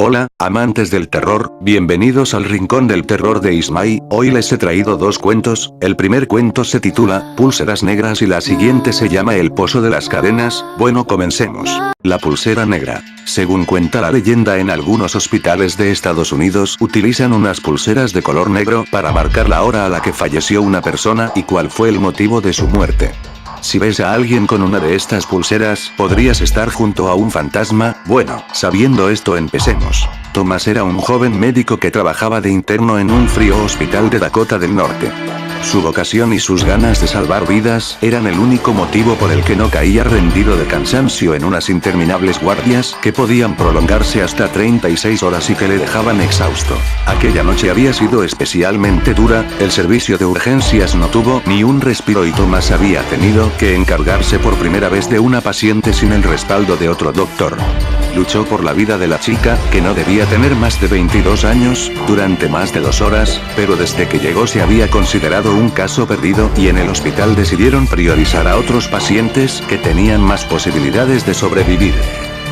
Hola, amantes del terror, bienvenidos al Rincón del Terror de Ismay. Hoy les he traído dos cuentos. El primer cuento se titula Pulseras Negras y la siguiente se llama El Pozo de las Cadenas. Bueno, comencemos. La pulsera negra. Según cuenta la leyenda, en algunos hospitales de Estados Unidos utilizan unas pulseras de color negro para marcar la hora a la que falleció una persona y cuál fue el motivo de su muerte. Si ves a alguien con una de estas pulseras, podrías estar junto a un fantasma. Bueno, sabiendo esto, empecemos. Thomas era un joven médico que trabajaba de interno en un frío hospital de Dakota del Norte. Su vocación y sus ganas de salvar vidas eran el único motivo por el que no caía rendido de cansancio en unas interminables guardias que podían prolongarse hasta 36 horas y que le dejaban exhausto. Aquella noche había sido especialmente dura, el servicio de urgencias no tuvo ni un respiro y Thomas había tenido que encargarse por primera vez de una paciente sin el respaldo de otro doctor. Luchó por la vida de la chica, que no debía tener más de 22 años, durante más de 2 horas, pero desde que llegó se había considerado un caso perdido y en el hospital decidieron priorizar a otros pacientes que tenían más posibilidades de sobrevivir.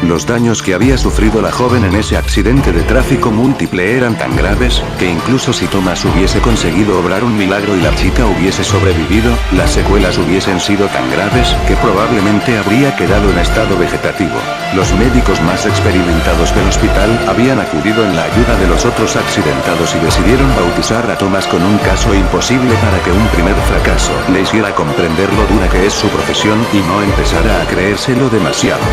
Los daños que había sufrido la joven en ese accidente de tráfico múltiple eran tan graves, que incluso si Thomas hubiese conseguido obrar un milagro y la chica hubiese sobrevivido, las secuelas hubiesen sido tan graves, que probablemente habría quedado en estado vegetativo. Los médicos más experimentados del hospital habían acudido en la ayuda de los otros accidentados y decidieron bautizar a Thomas con un caso imposible para que un primer fracaso le hiciera comprender lo dura que es su profesión y no empezara a creérselo demasiado.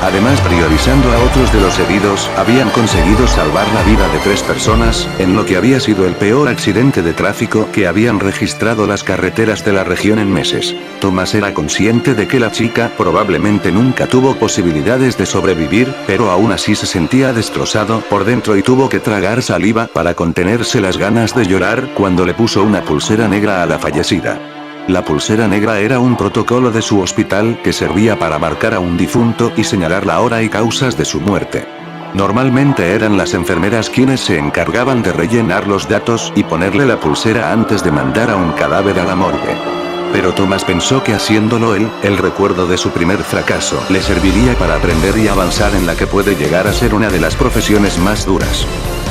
Además, priorizando a otros de los heridos, habían conseguido salvar la vida de 3 personas, en lo que había sido el peor accidente de tráfico que habían registrado las carreteras de la región en meses. Thomas era consciente de que la chica probablemente nunca tuvo posibilidades de sobrevivir, pero aún así se sentía destrozado por dentro y tuvo que tragar saliva para contenerse las ganas de llorar cuando le puso una pulsera negra a la fallecida. La pulsera negra era un protocolo de su hospital que servía para marcar a un difunto y señalar la hora y causas de su muerte. Normalmente eran las enfermeras quienes se encargaban de rellenar los datos y ponerle la pulsera antes de mandar a un cadáver a la morgue. Pero Thomas pensó que haciéndolo él, el recuerdo de su primer fracaso le serviría para aprender y avanzar en la que puede llegar a ser una de las profesiones más duras.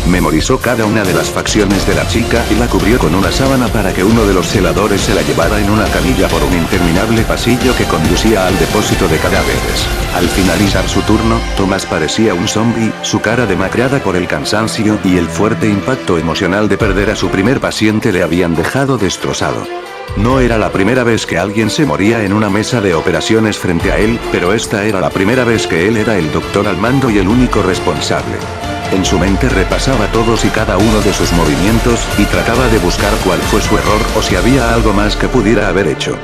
Memorizó cada una de las facciones de la chica y la cubrió con una sábana para que uno de los celadores se la llevara en una camilla por un interminable pasillo que conducía al depósito de cadáveres. Al finalizar su turno, Thomas parecía un zombie, su cara demacrada por el cansancio y el fuerte impacto emocional de perder a su primer paciente le habían dejado destrozado. No era la primera vez que alguien se moría en una mesa de operaciones frente a él, pero esta era la primera vez que él era el doctor al mando y el único responsable. En su mente repasaba todos y cada uno de sus movimientos, y trataba de buscar cuál fue su error o si había algo más que pudiera haber hecho.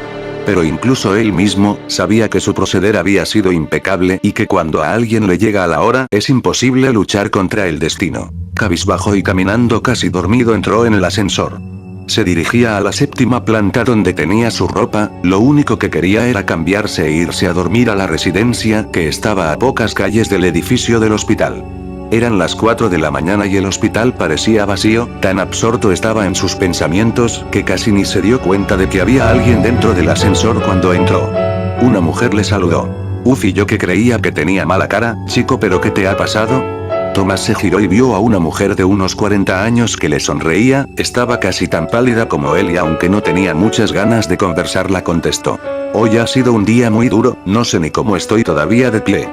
Pero incluso él mismo sabía que su proceder había sido impecable y que cuando a alguien le llega a la hora, es imposible luchar contra el destino. Cabizbajo y caminando casi dormido entró en el ascensor. Se dirigía a la 7ª planta donde tenía su ropa, lo único que quería era cambiarse e irse a dormir a la residencia que estaba a pocas calles del edificio del hospital. Eran las 4 de la mañana y el hospital parecía vacío, tan absorto estaba en sus pensamientos, que casi ni se dio cuenta de que había alguien dentro del ascensor cuando entró. Una mujer le saludó. Y yo que creía que tenía mala cara, chico, ¿pero qué te ha pasado? Thomas se giró y vio a una mujer de unos 40 años que le sonreía, estaba casi tan pálida como él y aunque no tenía muchas ganas de conversar la contestó. Hoy ha sido un día muy duro, no sé ni cómo estoy todavía de pie.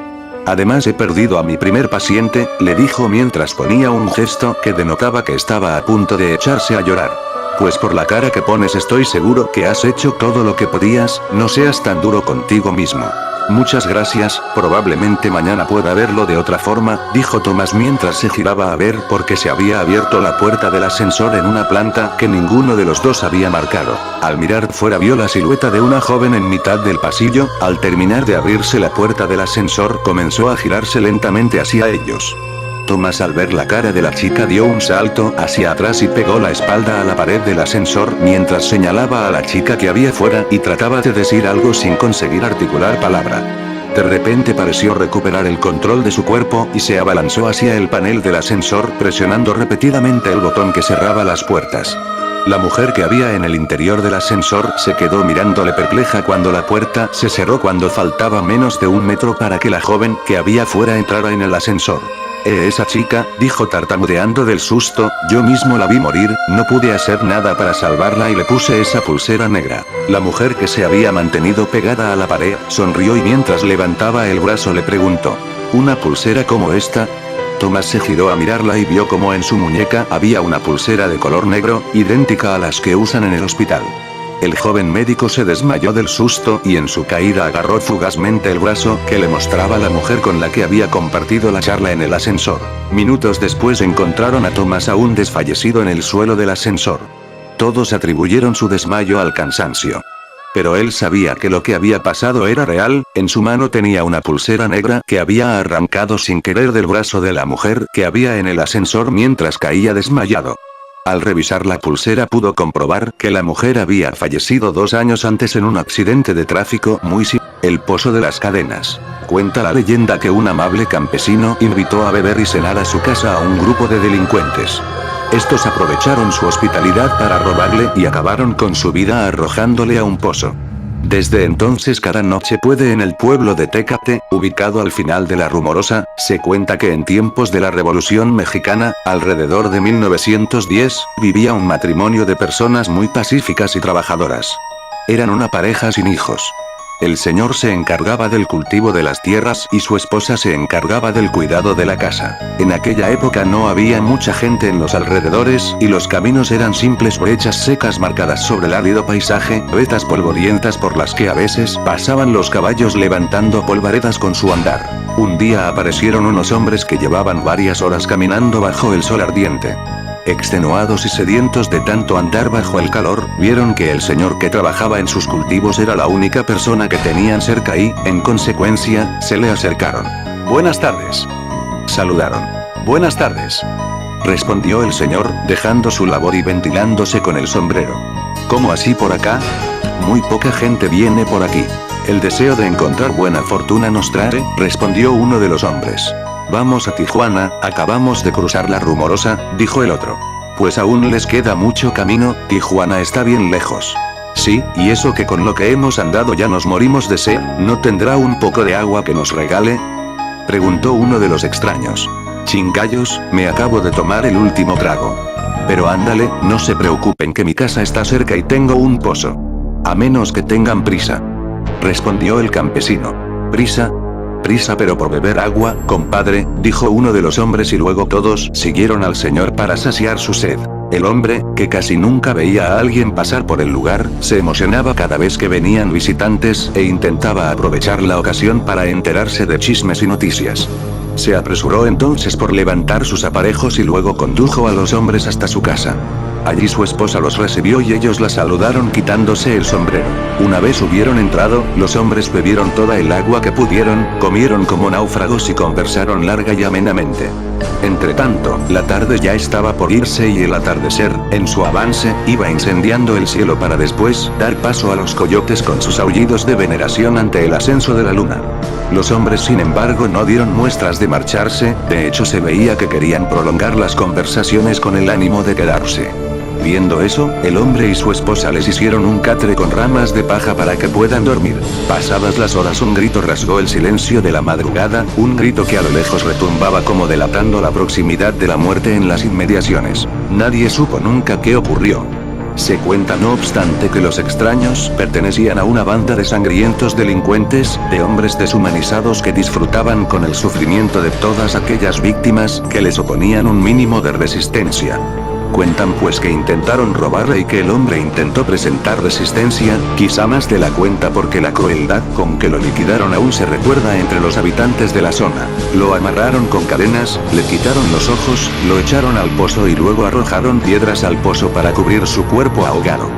Además he perdido a mi primer paciente, le dijo mientras ponía un gesto que denotaba que estaba a punto de echarse a llorar. Pues por la cara que pones estoy seguro que has hecho todo lo que podías, no seas tan duro contigo mismo. Muchas gracias, probablemente mañana pueda verlo de otra forma, dijo Thomas mientras se giraba a ver por qué se había abierto la puerta del ascensor en una planta que ninguno de los dos había marcado. Al mirar fuera vio la silueta de una joven en mitad del pasillo. Al terminar de abrirse la puerta del ascensor comenzó a girarse lentamente hacia ellos. Thomas, al ver la cara de la chica, dio un salto hacia atrás y pegó la espalda a la pared del ascensor mientras señalaba a la chica que había fuera y trataba de decir algo sin conseguir articular palabra. De repente pareció recuperar el control de su cuerpo y se abalanzó hacia el panel del ascensor presionando repetidamente el botón que cerraba las puertas. La mujer que había en el interior del ascensor se quedó mirándole perpleja cuando la puerta se cerró cuando faltaba menos de 1 metro para que la joven que había fuera entrara en el ascensor. Esa chica, dijo tartamudeando del susto, yo mismo la vi morir, no pude hacer nada para salvarla y le puse esa pulsera negra. La mujer que se había mantenido pegada a la pared, sonrió y mientras levantaba el brazo le preguntó. ¿Una pulsera como esta? Tomás se giró a mirarla y vio como en su muñeca había una pulsera de color negro, idéntica a las que usan en el hospital. El joven médico se desmayó del susto y en su caída agarró fugazmente el brazo que le mostraba la mujer con la que había compartido la charla en el ascensor. Minutos después encontraron a Tomás aún desfallecido en el suelo del ascensor. Todos atribuyeron su desmayo al cansancio. Pero él sabía que lo que había pasado era real, en su mano tenía una pulsera negra que había arrancado sin querer del brazo de la mujer que había en el ascensor mientras caía desmayado. Al revisar la pulsera pudo comprobar que la mujer había fallecido 2 años antes en un accidente de tráfico muy similar. El pozo de las cadenas. Cuenta la leyenda que un amable campesino invitó a beber y cenar a su casa a un grupo de delincuentes. Estos aprovecharon su hospitalidad para robarle y acabaron con su vida arrojándole a un pozo. Desde entonces cada noche en el pueblo de Tecate, ubicado al final de la Rumorosa, se cuenta que en tiempos de la Revolución Mexicana, alrededor de 1910, vivía un matrimonio de personas muy pacíficas y trabajadoras. Eran una pareja sin hijos. El señor se encargaba del cultivo de las tierras y su esposa se encargaba del cuidado de la casa. En aquella época no había mucha gente en los alrededores y los caminos eran simples brechas secas marcadas sobre el árido paisaje, vetas polvorientas por las que a veces pasaban los caballos levantando polvaredas con su andar. Un día aparecieron unos hombres que llevaban varias horas caminando bajo el sol ardiente. Extenuados y sedientos de tanto andar bajo el calor, vieron que el señor que trabajaba en sus cultivos era la única persona que tenían cerca y, en consecuencia, se le acercaron. «Buenas tardes». Saludaron. «Buenas tardes», respondió el señor, dejando su labor y ventilándose con el sombrero. «¿Cómo así por acá? Muy poca gente viene por aquí. El deseo de encontrar buena fortuna nos trae», respondió uno de los hombres. «Vamos a Tijuana, acabamos de cruzar la Rumorosa», dijo el otro. «Pues aún les queda mucho camino, Tijuana está bien lejos». «Sí, y eso que con lo que hemos andado ya nos morimos de sed, ¿no tendrá un poco de agua que nos regale?», preguntó uno de los extraños. «Chingayos, me acabo de tomar el último trago». «Pero ándale, no se preocupen que mi casa está cerca y tengo un pozo. A menos que tengan prisa», respondió el campesino. «¿Prisa? Prisa pero por beber agua, compadre», dijo uno de los hombres y luego todos siguieron al señor para saciar su sed. El hombre, que casi nunca veía a alguien pasar por el lugar, se emocionaba cada vez que venían visitantes e intentaba aprovechar la ocasión para enterarse de chismes y noticias. Se apresuró entonces por levantar sus aparejos y luego condujo a los hombres hasta su casa. Allí su esposa los recibió y ellos la saludaron quitándose el sombrero. Una vez hubieron entrado, los hombres bebieron toda el agua que pudieron, comieron como náufragos y conversaron larga y amenamente. Entretanto, la tarde ya estaba por irse y el atardecer, en su avance, iba incendiando el cielo para después dar paso a los coyotes con sus aullidos de veneración ante el ascenso de la luna. Los hombres sin embargo no dieron muestras de marcharse, de hecho se veía que querían prolongar las conversaciones con el ánimo de quedarse. Viendo eso, el hombre y su esposa les hicieron un catre con ramas de paja para que puedan dormir. Pasadas las horas un grito rasgó el silencio de la madrugada, un grito que a lo lejos retumbaba como delatando la proximidad de la muerte en las inmediaciones. Nadie supo nunca qué ocurrió. Se cuenta no obstante que los extraños pertenecían a una banda de sangrientos delincuentes, de hombres deshumanizados que disfrutaban con el sufrimiento de todas aquellas víctimas que les oponían un mínimo de resistencia. Cuentan pues que intentaron robarle y que el hombre intentó presentar resistencia, quizá más de la cuenta porque la crueldad con que lo liquidaron aún se recuerda entre los habitantes de la zona. Lo amarraron con cadenas, le quitaron los ojos, lo echaron al pozo y luego arrojaron piedras al pozo para cubrir su cuerpo ahogado.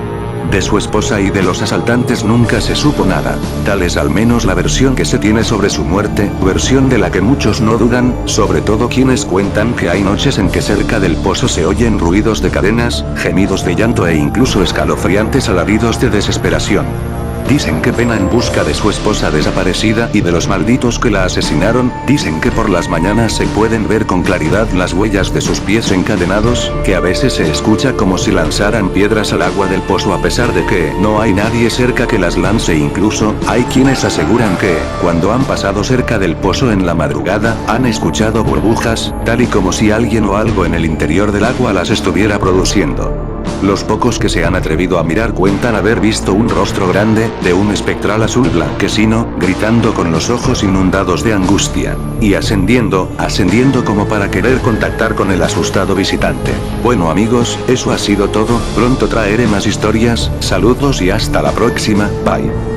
De su esposa y de los asaltantes nunca se supo nada, tal es al menos la versión que se tiene sobre su muerte, versión de la que muchos no dudan, sobre todo quienes cuentan que hay noches en que cerca del pozo se oyen ruidos de cadenas, gemidos de llanto e incluso escalofriantes alaridos de desesperación. Dicen que pena en busca de su esposa desaparecida y de los malditos que la asesinaron. Dicen que por las mañanas se pueden ver con claridad las huellas de sus pies encadenados, que a veces se escucha como si lanzaran piedras al agua del pozo a pesar de que no hay nadie cerca que las lance. Incluso, hay quienes aseguran que, cuando han pasado cerca del pozo en la madrugada, han escuchado burbujas, tal y como si alguien o algo en el interior del agua las estuviera produciendo. Los pocos que se han atrevido a mirar cuentan haber visto un rostro grande, de un espectral azul blanquecino, gritando con los ojos inundados de angustia, y ascendiendo como para querer contactar con el asustado visitante. Bueno amigos, eso ha sido todo, pronto traeré más historias, saludos y hasta la próxima, bye.